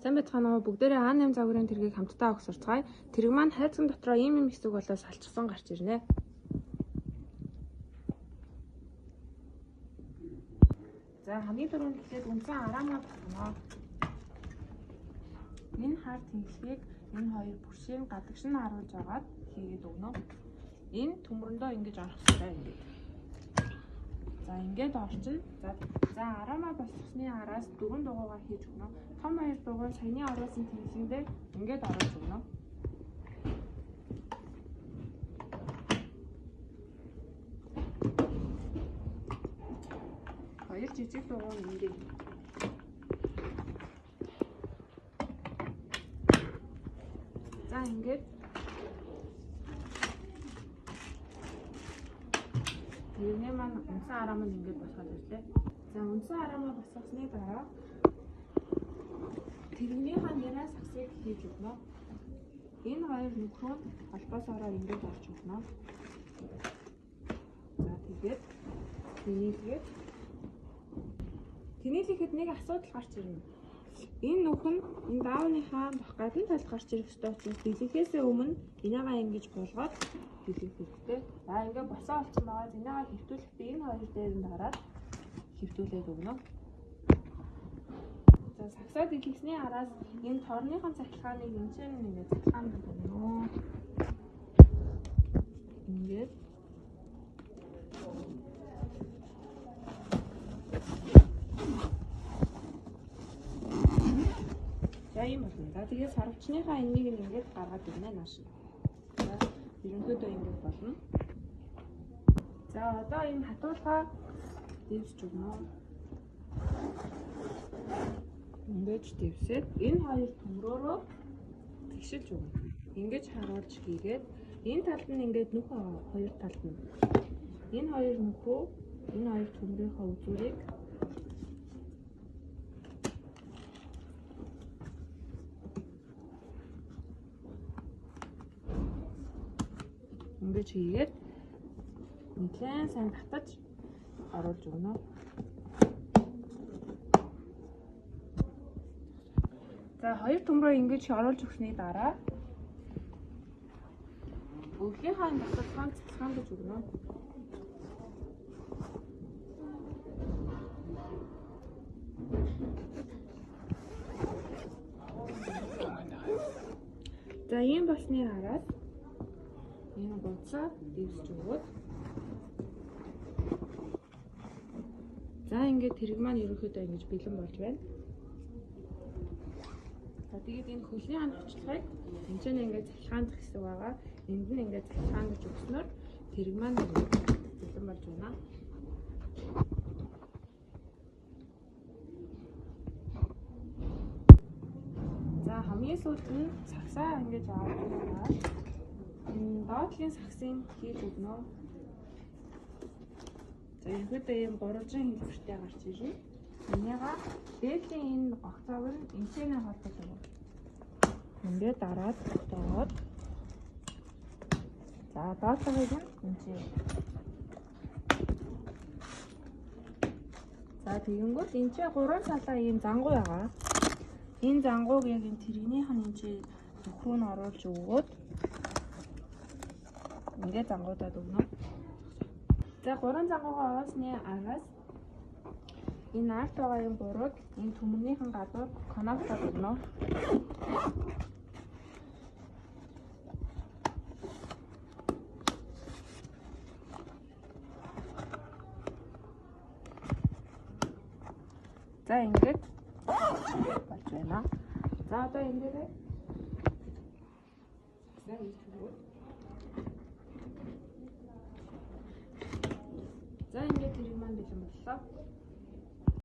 Сайн байцгаана уу? Бүгдээрээ А8 загварын тэргийг хамтдаа авах сурцгаая. Тэрэг маань хайцсан дотроо ийм хэсэг болоо салчсан гарч ирнэ. За хамгийн түрүүнд эхлээд үндсэн араамаа багтана. Энэ хар тэнхлэгийг энэ хоёр бүршийн гадагш нь харуулж агаад хийгээд өгнө. Энэ төмрөндөө ингэж орох хэрэгтэй ингэж. За ингээд орчин. За араамаа босгосны араас дөрвөн дугуйгаа хийж өгнө. Том хоёр дугуй саяны оруулсан тэнхлэндээ ингээд оруулж өгнө. Хоёр жижиг дугуй ингээд. За ингээд тэрний маань үндсэн араамаа ингээд босгоод ирлээ. За үндсэн араамаа босгосны дараа тэрний маань яраа саксыг хийж өгнө. Энэ хоёр нөхрөө холбоосороо ингээд орж өгнө. За тэгээд тэнийлэхэд нэг асуудал гарч ирнэ. Энэ нүх нь энэ даавныхаа бах гадна талд гарч ирэх ёстой учраас бэлэхээсээ өмнө энийгаа ингэж болгоод бэлэх хэрэгтэй. За ингээд босоо олцсон байгаа. Энийгаа хэвтүүлэхдээ энэ хоёр дээр нь дараад хэвтүүлээд өгнө. За саксаа дэлгэсний араас энэ торныхон цахилгааныг энэчээр нэгээ цахилгаан өгнө. Ингээд за юм байна. За тэгээд сарвчныхаа энийг ингээд гаргаад ирнэ нааш. За ерөнхийдөө ингээд болно. За одоо энэ хатуулгаа дэвсэж өгнө. Ингээд дэвсээд энэ хоёр төмрөөрөө тэгшилж өгнө. Ингэж харуулж хийгээд энэ талд нь ингээд нүх хоёр талд нь энэ хоёр нүхөө энэ хоёр төмрийнхөө үзүүрийг ингэж хийгээд нэлээд сайн татаж оруулж өгнө. За хоёр төмрөө ингэж оруулж өгсөний дараа өвлийнхаа баталгаан цэцлэгаан гэж өгнө. За ийм болсны араас энэ гоцоо дэвсэж өгөөд за ингээд тэрэг маань ерөнхийдөө ингэж бэлэн болж байна. За тэгээд энэ хөлний хан хүчлагыг энэ ч ингээд цахилгаан гэсэн байгаа. Энд нь ингээд цахилгаан гэж өгснөөр тэрэг маань бэлэн болж байна. За хамгийн сүүлд нь саксаа ингэж аваад байгаа. Доотлын саксыг хийж өгнө. За ерөнхийдөө ийм 300 хэлбэртэй гарч ирнэ. Энийгээ дээдлийн энэ гогцоог нь энэчнээ холбож өгнө. Ингээд дараад тогтоогоод за доотлогыг нь энэчээ. За тэгэнгүүт энэчээ 3 салаа ийм зангуу байгаа. Энэ зангууг яг энэ тэрэгнийх нь энэчээ нөхрөө нь оруулж өгөөд ингээд зангуудад өгнө. За 3 зангуугаа оруулсны араас энэ арт байгаа юм гурыг энэ төмөрнийхэн гадуур коннектор өгнө. За ингээд болж байна. За одоо энэ дээрээ за ингээд тэрэг маань бэлэн боллоо.